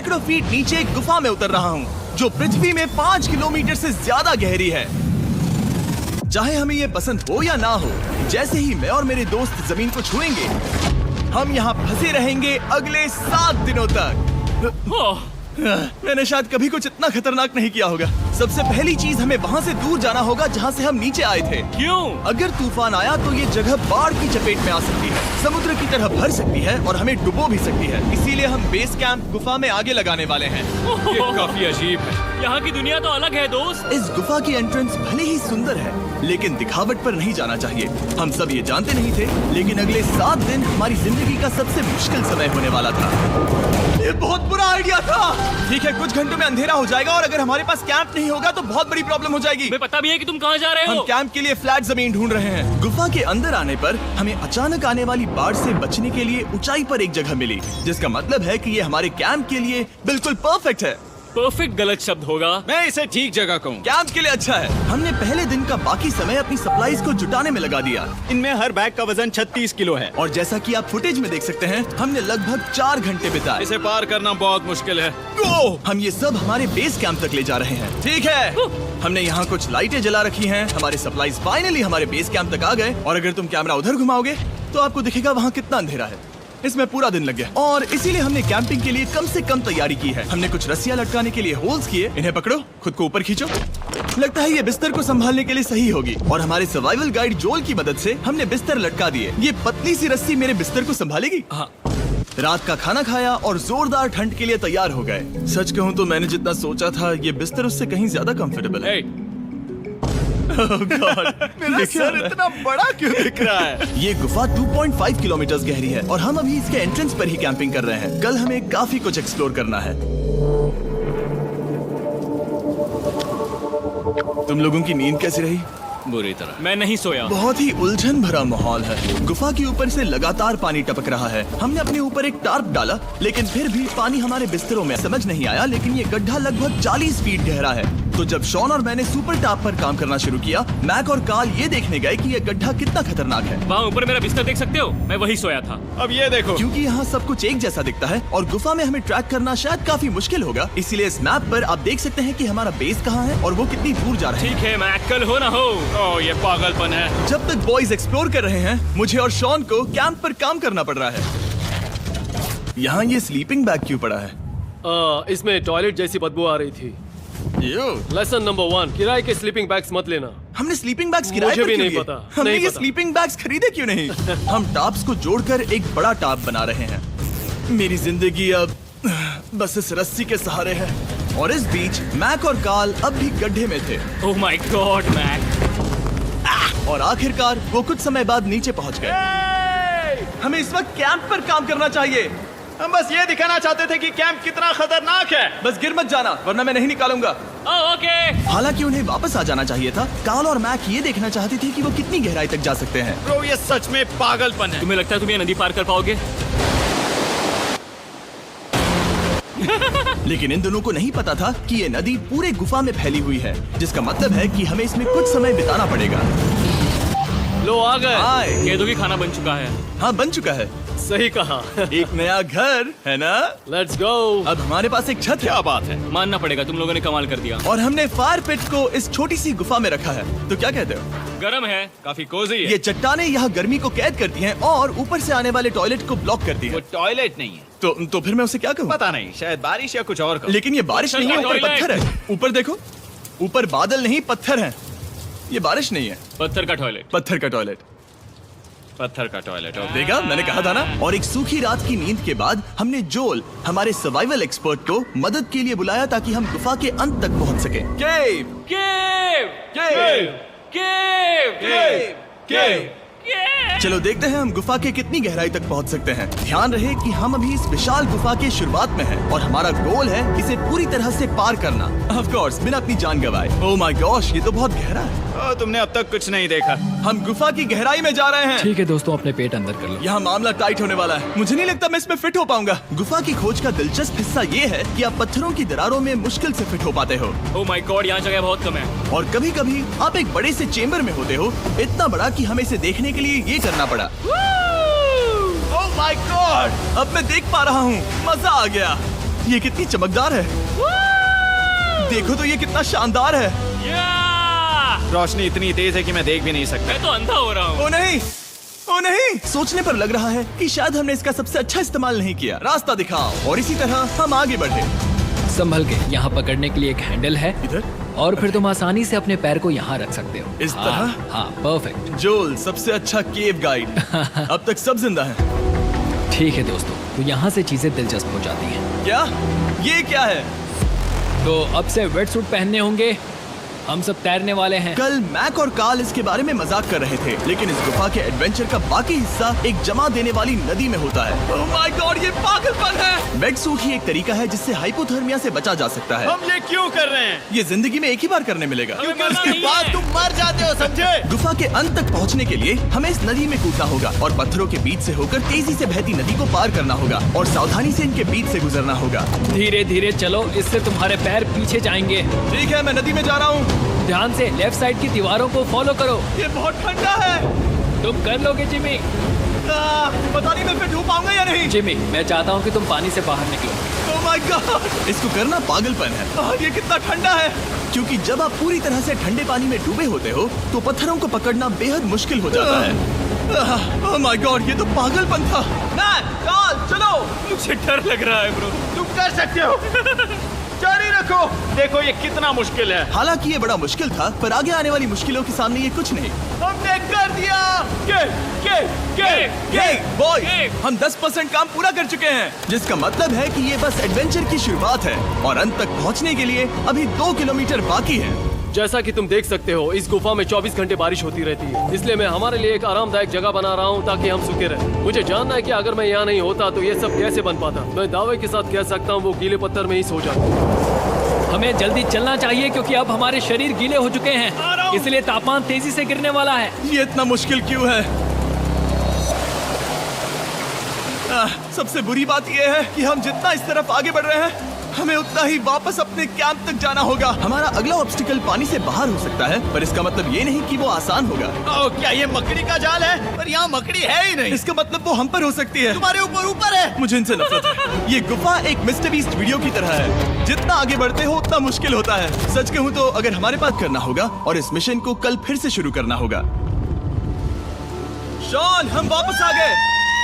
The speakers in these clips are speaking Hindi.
सैकड़ों फीट नीचे एक गुफा में उतर रहा हूँ जो पृथ्वी में 5 किलोमीटर से ज्यादा गहरी है। चाहे हमें ये पसंद हो या ना हो, जैसे ही मैं और मेरे दोस्त जमीन को छुएंगे, हम यहाँ फंसे रहेंगे अगले 7 दिनों तक। मैंने शायद कभी कुछ इतना खतरनाक नहीं किया होगा। सबसे पहली चीज, हमें वहाँ से दूर जाना होगा जहाँ से हम नीचे आए थे। क्यों? अगर तूफान आया तो ये जगह बाढ़ की चपेट में आ सकती है, समुद्र की तरह भर सकती है और हमें डुबो भी सकती है। इसीलिए हम बेस कैंप गुफा में आगे लगाने वाले हैं। ये काफी अजीब है। यहाँ की दुनिया तो अलग है दोस्त। इस गुफा की एंट्रेंस भले ही सुंदर है, लेकिन दिखावट पर नहीं जाना चाहिए। हम सब ये जानते नहीं थे, लेकिन अगले 7 दिन हमारी जिंदगी का सबसे मुश्किल समय होने वाला था। ये बहुत बुरा आइडिया था। ठीक है, कुछ घंटों में अंधेरा हो जाएगा और अगर हमारे पास कैंप नहीं होगा तो बहुत बड़ी प्रॉब्लम हो जाएगी। हमें पता भी है कि तुम कहाँ जा रहे हम हो। कैंप के लिए फ्लैट जमीन ढूंढ रहे हैं। गुफा के अंदर आने पर हमें अचानक आने वाली बाढ़ से बचने के लिए ऊंचाई पर एक जगह मिली, जिसका मतलब है कि ये हमारे कैंप के लिए बिल्कुल परफेक्ट है। परफेक्ट गलत शब्द होगा। मैं इसे ठीक जगह कहूँ। कैंप के लिए अच्छा है। हमने पहले दिन का बाकी समय अपनी सप्लाईज को जुटाने में लगा दिया। इनमें हर बैग का वजन 36 किलो है और जैसा कि आप फुटेज में देख सकते हैं, हमने लगभग 4 घंटे बिताए। इसे पार करना बहुत मुश्किल है। हम ये सब हमारे बेस कैंप तक ले जा रहे हैं। ठीक है, हमने यहाँ कुछ लाइटें जला रखी हैं। हमारे सप्लाईज फाइनली हमारे बेस कैंप तक आ गए और अगर तुम कैमरा उधर घुमाओगे तो आपको दिखेगा वहाँ कितना अंधेरा है। इसमें पूरा दिन लग गया और इसीलिए हमने कैंपिंग के लिए कम से कम तैयारी की है। हमने कुछ रस्सियां लटकाने के लिए होल्स किए। इन्हें पकड़ो, खुद को ऊपर खींचो। लगता है ये बिस्तर को संभालने के लिए सही होगी। और हमारे सर्वाइवल गाइड जोल की मदद से हमने बिस्तर लटका दिए। ये पतली सी रस्सी मेरे बिस्तर को संभालेगी। हाँ। रात का खाना खाया और जोरदार ठंड के लिए तैयार हो गए। सच कहूँ तो मैंने जितना सोचा था, ये बिस्तर उससे कहीं ज्यादा कंफर्टेबल है। Oh God, मेरा सर इतना बड़ा क्यों दिख रहा है? ये गुफा 2.5 किलोमीटर गहरी है और हम अभी इसके एंट्रेंस पर ही कैंपिंग कर रहे हैं। कल हमें काफी कुछ एक्सप्लोर करना है। तुम लोगों की नींद कैसी रही? बुरी तरह। मैं नहीं सोया। बहुत ही उलझन भरा माहौल है। गुफा के ऊपर से लगातार पानी टपक रहा है। हमने अपने ऊपर एक टार्प डाला, लेकिन फिर भी पानी हमारे बिस्तरों में समझ नहीं आया। लेकिन ये गड्ढा लगभग 40 फीट गहरा है। तो जब शॉन और मैंने सुपर टाप पर काम करना शुरू किया, मैक और कार्ल ये देखने गए कि ये गड्ढा कितना खतरनाक है। वहाँ ऊपर मेरा बिस्तर देख सकते हो? मैं वही सोया था। अब ये देखो। क्योंकि यहाँ सब कुछ एक जैसा दिखता है और गुफा में हमें ट्रैक करना शायद काफी मुश्किल होगा, इसीलिए इस मैप पर आप देख सकते हैं कि हमारा बेस कहाँ है और वो कितनी दूर जा रहा है। ठीक है, मैं कल हो ना हो। ओह, ये पागलपन है। जब तक बॉयज एक्सप्लोर कर रहे हैं, मुझे और शॉन को कैंप पर काम करना पड़ रहा है। यहाँ ये स्लीपिंग बैग क्यों पड़ा है? इसमें टॉयलेट जैसी बदबू आ रही थी। लेसन नंबर 1, किराए के स्लीपिंग बैग्स मत लेना। हमने स्लीपिंग बैग्स किराए मुझे पर भी क्यों नहीं लिए? पता, हमने नहीं ये पता। स्लीपिंग बैग्स खरीदे क्यों नहीं? हम टाप्स को जोड़कर एक बड़ा टाप बना रहे हैं। मेरी जिंदगी अब बस इस रस्सी के सहारे है। और इस बीच मैक और कार्ल अब भी गड्ढे में थे। Oh my God Mac. और आखिरकार वो कुछ समय बाद नीचे पहुंच गए। हमें इस वक्त कैंप पर काम करना चाहिए। हम बस ये दिखाना चाहते थे कि कैंप कितना खतरनाक है। बस गिर मत जाना, वरना मैं नहीं निकालूंगा। ओके। हालांकि उन्हें वापस आ जाना चाहिए था। कार्ल और मैक ये देखना चाहते थे कि वो कितनी गहराई तक जा सकते हैं। ब्रो, ये सच में पागलपन है। तुम्हें लगता है तुम ये नदी पार कर पाओगे? लेकिन इन दोनों को नहीं पता था कि ये नदी पूरे गुफा में फैली हुई है, जिसका मतलब है कि हमें इसमें कुछ समय बिताना पड़ेगा। लो आ गए। आए। केदो की खाना बन चुका है। हाँ, बन चुका है। सही कहा। एक नया घर है ना? Let's go. अब हमारे पास एक छत है। क्या बात है। मानना पड़ेगा, तुम लोगों ने कमाल कर दिया। और हमने फायर पिट को इस छोटी सी गुफा में रखा है। तो क्या कहते हो? गरम है। काफी कोजी है। ये चट्टानें यहाँ गर्मी को कैद करती हैं और ऊपर से आने वाले टॉयलेट को ब्लॉक करती वो हैं। टॉयलेट नहीं है। तो फिर मैं उसे क्या कहूँ? पता नहीं, शायद बारिश या कुछ और कहो। लेकिन ये बारिश नहीं है, ऊपर टॉयलेट। पत्थर है। ऊपर देखो, ऊपर बादल नहीं पत्थर है। ये बारिश नहीं है, पत्थर का टॉयलेट। पत्थर का टॉयलेट। पत्थर का टॉयलेट। देखा, मैंने कहा था ना। और एक सूखी रात की नींद के बाद हमने जोल, हमारे सर्वाइवल एक्सपर्ट को मदद के लिए बुलाया ताकि हम गुफा के अंत तक पहुंच सके। केव, केव, केव, केव, केव, केव। केव। चलो देखते हैं हम गुफा के कितनी गहराई तक पहुंच सकते हैं। ध्यान रहे कि हम अभी इस विशाल गुफा के शुरुआत में हैं और हमारा गोल है इसे पूरी तरह से पार करना। ऑफ कोर्स, बिना अपनी जान गंवाए। ओह माय गॉश, ये तो बहुत गहरा है। तुमने अब तक कुछ नहीं देखा। हम गुफा की गहराई में जा रहे हैं। ठीक है दोस्तों, अपने पेट अंदर कर लो। यहाँ मामला टाइट होने वाला है। मुझे नहीं लगता मैं इसमें फिट हो पाऊंगा। गुफा की खोज का दिलचस्प हिस्सा ये है कि आप पत्थरों की दरारों में मुश्किल से फिट हो पाते हो। ओह माय गॉड, यहाँ जगह बहुत कम है। और कभी कभी आप एक बड़े से चेम्बर में होते हो, इतना बड़ा कि हमें इसे देखने के लिए ये करना पड़ा। ओह माय गॉड, अब मैं देख पा रहा हूँ। मजा आ गया। ये कितनी चमकदार है। देखो तो ये कितना शानदार है। या! रोशनी इतनी तेज है कि मैं देख भी नहीं सकता। मैं तो अंधा हो रहा हूँ। ओ नहीं, ओ नहीं, सोचने पर लग रहा है कि शायद हमने इसका सबसे अच्छा इस्तेमाल नहीं किया। रास्ता दिखाओ। और इसी तरह हम आगे बढ़े। संभल के, यहाँ पकड़ने के लिए एक हैंडल है इधर और फिर तुम आसानी से अपने पैर को यहाँ रख सकते हो। इस हाँ, तरह? हाँ, परफेक्ट। जोल सबसे अच्छा केव गाइड। अब तक सब जिंदा हैं। ठीक है दोस्तों, तो यहाँ से चीजें दिलचस्प हो जाती हैं। क्या? ये क्या है? तो अब से वेट सूट पहनने होंगे। हम सब तैरने वाले हैं। कल मैक और कार्ल इसके बारे में मजाक कर रहे थे, लेकिन इस गुफा के एडवेंचर का बाकी हिस्सा एक जमा देने वाली नदी में होता है। ओह माय गॉड, ये पागलपन है। वेट सूट ही एक तरीका है जिससे हाइपोथर्मिया से बचा जा सकता है। हम ये क्यों कर रहे हैं? ये जिंदगी में एक ही बार करने मिलेगा। क्योंकि उसके नहीं बाद है। तुम मर जाते हो, समझे? गुफा के अंत तक पहुंचने के लिए हमें इस नदी में कूदना होगा और पत्थरों के बीच से होकर तेजी से बहती नदी को पार करना होगा और सावधानी से इनके बीच से गुजरना होगा। धीरे धीरे चलो, इससे तुम्हारे पैर पीछे जाएंगे। ठीक है, मैं नदी में जा रहा हूँ। ध्यान से लेफ्ट साइड की दीवारों को फॉलो करो। ये बहुत ठंडा है। तुम कर लोगे जिमी। पता नहीं मैं फिर डूब पाऊंगा या नहीं। जिमी, मैं चाहता हूँ कि तुम पानी से बाहर निकलो। ओह माय गॉड, इसको करना पागलपन है। ये कितना ठंडा है। क्योंकि जब आप पूरी तरह से ठंडे पानी में डूबे होते हो तो पत्थरों को पकड़ना बेहद मुश्किल हो जाता है। ओह माय गॉड, ये तो पागलपन था। कार्ल, चलो। मुझे डर लग रहा है ब्रो। तुम कर सकते हो। जारी रखो। देखो ये कितना मुश्किल है। हालांकि ये बड़ा मुश्किल था, पर आगे आने वाली मुश्किलों के सामने ये कुछ नहीं। हमने कर दिया। बॉय, हम 10% काम पूरा कर चुके हैं, जिसका मतलब है कि ये बस एडवेंचर की शुरुआत है और अंत तक पहुंचने के लिए अभी 2 किलोमीटर बाकी है। जैसा कि तुम देख सकते हो, इस गुफा में 24 घंटे बारिश होती रहती है, इसलिए मैं हमारे लिए एक आरामदायक जगह बना रहा हूँ ताकि हम सूखे रहें। मुझे जानना है कि अगर मैं यहाँ नहीं होता तो ये सब कैसे बन पाता। मैं दावे के साथ कह सकता हूँ वो गीले पत्थर में ही सो जाता। हमें जल्दी चलना चाहिए क्योंकि अब हमारे शरीर गीले हो चुके हैं, इसलिए तापमान तेजी से गिरने वाला है। ये इतना मुश्किल क्यों है? सबसे बुरी बात यह है कि हम जितना इस तरफ आगे बढ़ रहे हैं, हमें उतना ही वापस अपने कैंप तक जाना होगा। हमारा अगला ऑब्स्टिकल पानी से बाहर हो सकता है, पर इसका मतलब ये नहीं कि वो आसान होगा। क्या ये मकड़ी का जाल है? पर यहाँ मकड़ी है ही नहीं। इसका मतलब वो हम पर हो सकती है। तुम्हारे ऊपर है। मुझे इनसे नफरत है। ये गुफा एक मिस्टर बीस्ट वीडियो की तरह है। जितना आगे बढ़ते हो उतना मुश्किल होता है। सच कहूँ तो अगर हमारे पास करना होगा और इस मिशन को कल फिर से शुरू करना होगा। शॉन, हम वापस आ गए।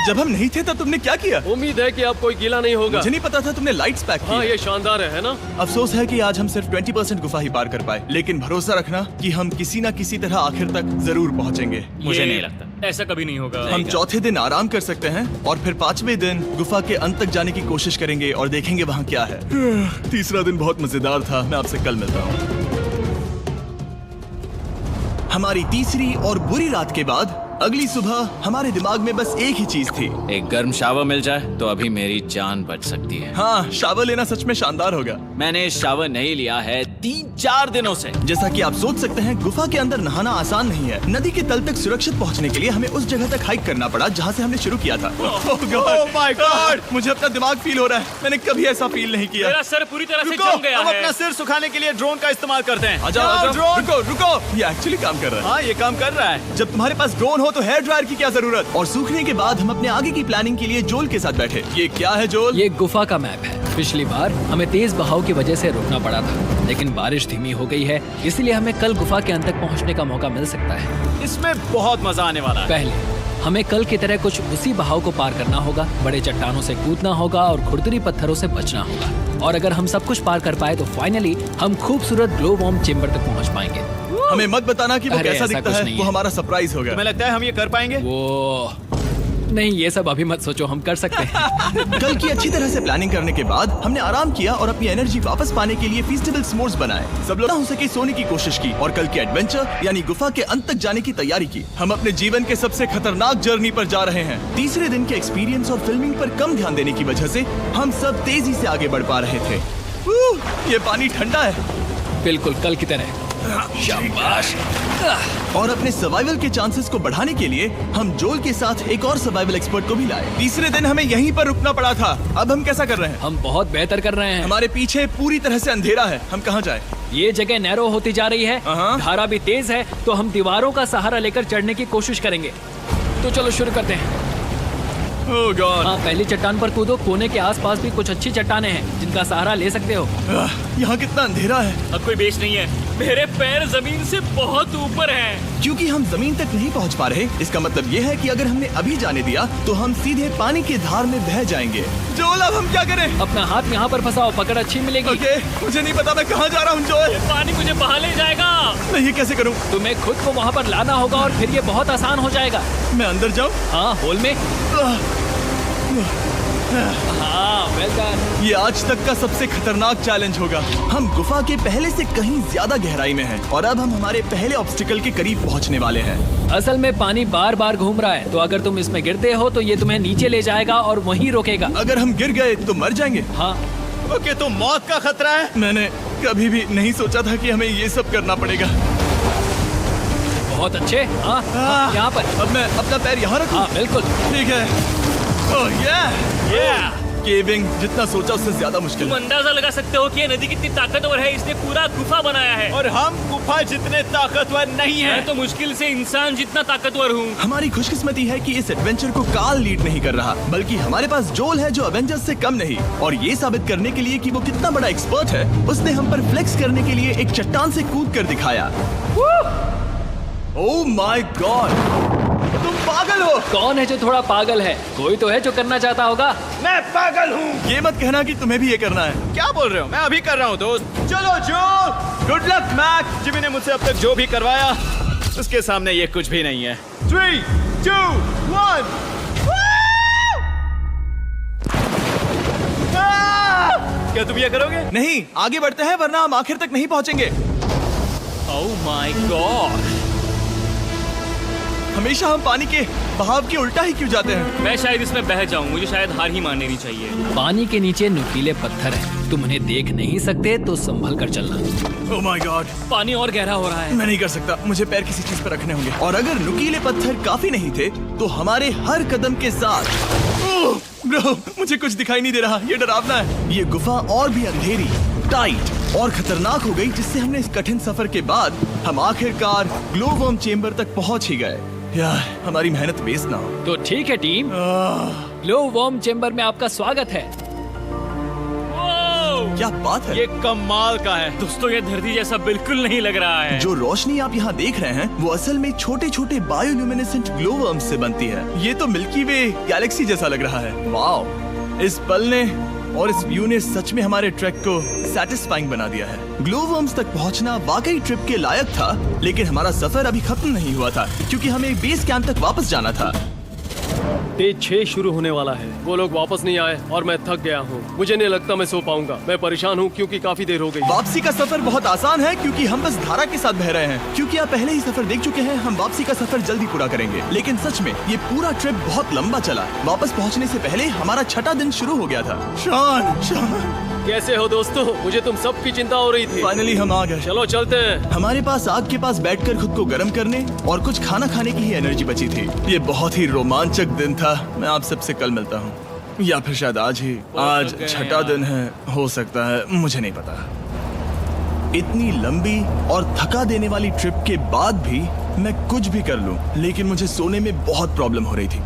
जब हम नहीं थे तब तुमने क्या किया? उम्मीद है कि अब कोई गीला नहीं होगा। मुझे नहीं पता था तुमने लाइट्स पैक की। हाँ, ये शानदार है ना? अफसोस है कि आज हम सिर्फ 20% गुफा ही पार कर पाए, लेकिन भरोसा रखना कि हम किसी न किसी तरह आखिर तक जरूर पहुंचेंगे। मुझे नहीं लगता ऐसा कभी नहीं होगा। हम चौथे दिन आराम कर सकते हैं और फिर 5वें दिन गुफा के अंत तक जाने की कोशिश करेंगे और देखेंगे वहाँ क्या है। तीसरा दिन बहुत मजेदार था। मैं आपसे कल मिलता हूँ। हमारी तीसरी और बुरी रात के बाद अगली सुबह हमारे दिमाग में बस एक ही चीज थी। एक गर्म शावर मिल जाए तो अभी मेरी जान बच सकती है। हाँ, शावर लेना सच में शानदार होगा। मैंने शावर नहीं लिया है 3-4 दिनों से। जैसा कि आप सोच सकते हैं, गुफा के अंदर नहाना आसान नहीं है। नदी के तल तक सुरक्षित पहुंचने के लिए हमें उस जगह तक हाइक करना पड़ा जहाँ से हमने शुरू किया था। Oh my God! मुझे अपना दिमाग फील हो रहा है। मैंने कभी ऐसा फील नहीं किया। मेरा सर पूरी तरह से रुको, जम गया हम है। अपना सिर सुखाने के लिए ड्रोन का इस्तेमाल करते हैं। आ जाओ, ड्रोन। रुको रुको, ये एक्चुअली काम कर रहा है। हाँ, ये काम कर रहा है। जब तुम्हारे पास ड्रोन हो तो हेयर ड्रायर की क्या जरूरत। और सूखने के बाद हम अपने आगे की प्लानिंग के लिए जोल के साथ बैठे। ये क्या है जोल? ये गुफा का मैप है। पिछली बार हमें तेज बहाव की वजह से रुकना पड़ा था, लेकिन बारिश धीमी हो गई है, इसलिए हमें कल गुफा के अंत तक पहुंचने का मौका मिल सकता है। इसमें बहुत मजा आने वाला है। पहले हमें कल की तरह कुछ उसी बहाव को पार करना होगा, बड़े चट्टानों से कूदना होगा और खुरदरी पत्थरों से बचना होगा। और अगर हम सब कुछ पार कर पाए तो फाइनली हम खूबसूरत ग्लो वार्म चेम्बर तक पहुंच पाएंगे। हमें मत बताना कि वो अरे, कैसा ऐसा दिखता कुछ है। नहीं वो है। हमारा सरप्राइज होगा। तुम्हें लगता है हम ये कर पाएंगे? वो नहीं, ये सब अभी मत सोचो, हम कर सकते हैं। कल की अच्छी तरह से प्लानिंग करने के बाद हमने आराम किया और अपनी एनर्जी वापस पाने के लिए फीस्टेबल स्मोर्स बनाए। सब लोग हो सके सोने की कोशिश की और कल के एडवेंचर यानी गुफा के अंत तक जाने की तैयारी की। हम अपने जीवन के सबसे खतरनाक जर्नी पर जा रहे हैं। तीसरे दिन के एक्सपीरियंस और फिल्मिंग पर कम ध्यान देने की वजह से हम सब तेजी से आगे बढ़ पा रहे थे। ये पानी ठंडा है, बिल्कुल कल की तरह। शाबाश। और अपने सर्वाइवल के चांसेस को बढ़ाने के लिए हम जोल के साथ एक और सर्वाइवल एक्सपर्ट को भी लाए। तीसरे दिन हमें यहीं पर रुकना पड़ा था। अब हम कैसा कर रहे हैं? हम बहुत बेहतर कर रहे हैं। हमारे पीछे पूरी तरह से अंधेरा है। हम कहाँ जाएं? ये जगह नैरो होती जा रही है, हाँ। धारा भी तेज है, तो हम दीवारों का सहारा लेकर चढ़ने की कोशिश करेंगे। तो चलो शुरू करते हैं। ओह गॉड। हाँ, पहली चट्टान पर कूदो। कोने के आसपास भी कुछ अच्छी चट्टानें हैं जिनका सहारा ले सकते हो। यहाँ कितना अंधेरा है। अब कोई बेस नहीं है। मेरे पैर जमीन से बहुत ऊपर हैं। क्योंकि हम जमीन तक नहीं पहुँच पा रहे, इसका मतलब ये है कि अगर हमने अभी जाने दिया तो हम सीधे पानी की धार में बह जाएंगे। जोल, अब हम क्या करें? अपना हाथ यहाँ पर फंसाओ, पकड़ अच्छी मिलेगी। ओके, मुझे नहीं पता मैं कहाँ जा रहा हूँ जोल। पानी मुझे बहा ले जाएगा। मैं ये कैसे करूँ? तुम्हें खुद को वहाँ पर लाना होगा और फिर ये बहुत आसान हो जाएगा। मैं अंदर जाऊँ? हाँ, होल में। हाँ, वेल डन। ये आज तक का सबसे खतरनाक चैलेंज होगा। हम गुफा के पहले से कहीं ज्यादा गहराई में हैं और अब हम हमारे पहले ऑब्स्टिकल के करीब पहुंचने वाले हैं। असल में पानी बार बार घूम रहा है, तो अगर तुम इसमें गिरते हो तो ये तुम्हें नीचे ले जाएगा और वहीं रोकेगा। अगर हम गिर गए तो मर जाएंगे। हाँ, ओके, तो मौत का खतरा है। मैंने कभी भी नहीं सोचा था कि हमें ये सब करना पड़ेगा। बहुत अच्छे। हाँ, यहाँ पर। अब मैं अपना पैर यहाँ रखूं? हाँ, बिल्कुल। ठीक है। ओह केविंग जितना सोचा उससे ज्यादा मुश्किल तुम है। अंदाजा लगा सकते हो कि ये नदी कितनी ताकतवर है। इसने पूरा गुफा बनाया है। और हम गुफा जितने ताकतवर नहीं मैं हैं। तो मुश्किल से इंसान जितना ताकतवर हूँ। हमारी खुशकिस्मती है कि इस एडवेंचर को काल लीड नहीं कर रहा, बल्कि हमारे पास जोल है जो अवेंजर्स से कम नहीं। और ये साबित करने के लिए कि वो कितना बड़ा एक्सपर्ट है, उसने हम पर फ्लेक्स करने के लिए एक चट्टान से कूद कर दिखाया। ओह माय गॉड, तुम पागल हो। कौन है जो थोड़ा पागल है? कोई तो है जो करना चाहता होगा। मैं पागल हूँ। ये मत कहना कि तुम्हें भी ये करना है। क्या बोल रहे हो? मैं अभी कर रहा हूँ दोस्त। चलो जो, गुड लक मैक। जिमी ने मुझसे अब तक जो भी करवाया उसके सामने ये कुछ भी नहीं है। 3, 2, 1। क्या तुम ये करोगे? नहीं, आगे बढ़ते हैं वरना हम आखिर तक नहीं पहुंचेंगे। ओह माय गॉड। हमेशा हम पानी के बहाव के उल्टा ही क्यों जाते हैं? मैं शायद इसमें बह जाऊं। मुझे शायद हार ही मान लेनी चाहिए। पानी के नीचे नुकीले पत्थर हैं। तुम उन्हें देख नहीं सकते तो संभल कर चलना। ओह माय गॉड, पानी और गहरा हो रहा है। मैं नहीं कर सकता। मुझे पैर किसी चीज पर रखने होंगे। और अगर नुकीले पत्थर काफी नहीं थे तो हमारे हर कदम के साथ ब्रो, मुझे कुछ दिखाई नहीं दे रहा। ये डरावना है। ये गुफा और भी अंधेरी, टाइट और खतरनाक हो गई, जिससे हमने इस कठिन सफर के बाद हम आखिरकार ग्लो वर्म चेम्बर तक पहुंच ही गए। यार, हमारी मेहनत वेस्ट ना हो। तो ठीक है टीम, ग्लो वर्म चेम्बर में आपका स्वागत है। ओह! क्या बात है? ये कमाल का है। दोस्तों, ये धरती जैसा बिल्कुल नहीं लग रहा है। जो रोशनी आप यहाँ देख रहे हैं वो असल में छोटे छोटे बायोल्यूमिनेसेंट ग्लो वर्म्स से बनती है। ये तो मिल्की वे गैलेक्सी जैसा लग रहा है। वाओ, इस पल ने और इस व्यू ने सच में हमारे ट्रैक को सैटिस्फाइंग बना दिया है। ग्लो वर्म्स तक पहुंचना वाकई ट्रिप के लायक था, लेकिन हमारा सफर अभी खत्म नहीं हुआ था क्योंकि हमें बेस कैंप तक वापस जाना था। डे 6 शुरू होने वाला है। वो लोग वापस नहीं आए और मैं थक गया हूँ। मुझे नहीं लगता मैं सो पाऊंगा। मैं परेशान हूँ क्योंकि काफी देर हो गई। वापसी का सफर बहुत आसान है क्योंकि हम बस धारा के साथ बह रहे हैं। क्योंकि आप पहले ही सफर देख चुके हैं, हम वापसी का सफर जल्दी पूरा करेंगे। लेकिन सच में ये पूरा ट्रिप बहुत लंबा चला। वापस पहुंचने से पहले हमारा 6वां दिन शुरू हो गया था। शान, कैसे हो दोस्तों? मुझे तुम सब की चिंता हो रही थी। फाइनली हम आ गए। चलो चलते हैं। हमारे पास आग के पास बैठकर खुद को गर्म करने और कुछ खाना खाने की ही एनर्जी बची थी। ये बहुत ही रोमांचक दिन था। मैं आप सबसे कल मिलता हूँ, या फिर शायद आज ही। आज 6वां दिन है, हो सकता है, मुझे नहीं पता। इतनी लंबी और थका देने वाली ट्रिप के बाद भी मैं कुछ भी कर लूं, लेकिन मुझे सोने में बहुत प्रॉब्लम हो रही थी।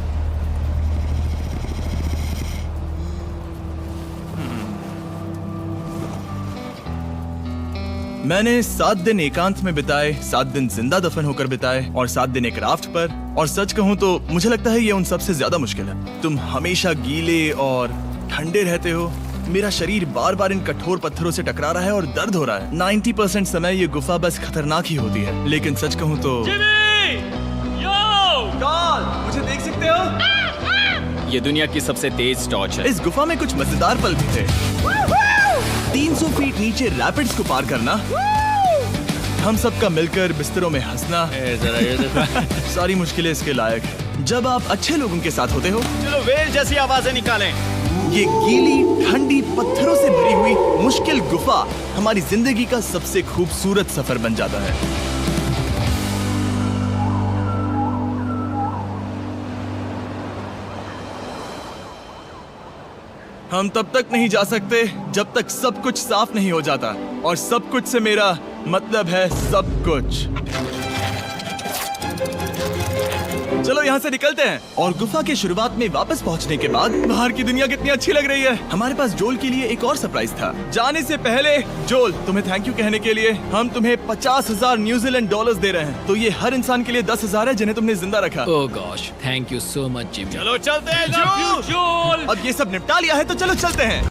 मैंने 7 दिन एकांत में बिताए, 7 दिन जिंदा दफन होकर बिताए और 7 दिन एक राफ्ट पर। और सच कहूं तो मुझे लगता है ये उन सबसे ज्यादा मुश्किल है। तुम हमेशा गीले और ठंडे रहते हो। मेरा शरीर बार बार इन कठोर पत्थरों से टकरा रहा है और दर्द हो रहा है। 90% समय ये गुफा बस खतरनाक ही होती है। लेकिन सच कहूं तो मुझे देख सकते हो? ये दुनिया की सबसे तेज टॉर्च है। इस गुफा में कुछ मजेदार पल भी थे। 300 फीट नीचे रैपिड्स को पार करना, हम सबका मिलकर बिस्तरों में हंसना, सारी मुश्किलें इसके लायक है जब आप अच्छे लोगों के साथ होते हो। चलो वेल जैसी आवाजें निकालें। ये गीली ठंडी पत्थरों से भरी हुई मुश्किल गुफा हमारी जिंदगी का सबसे खूबसूरत सफर बन जाता है। हम तब तक नहीं जा सकते जब तक सब कुछ साफ नहीं हो जाता। और सब कुछ से मेरा मतलब है सब कुछ। चलो यहाँ से निकलते हैं। और गुफा के शुरुआत में वापस पहुँचने के बाद बाहर की दुनिया कितनी अच्छी लग रही है। हमारे पास जोल के लिए एक और सरप्राइज था। जाने से पहले जोल, तुम्हें थैंक यू कहने के लिए हम तुम्हें 50,000 न्यूजीलैंड डॉलर्स दे रहे हैं। तो ये हर इंसान के लिए 10,000 है जिन्हें तुमने जिंदा रखा। Oh gosh, thank you so much Jimmy. चलो चलते हैं जोल। जोल अब ये सब निपटा लिया है तो चलो चलते हैं।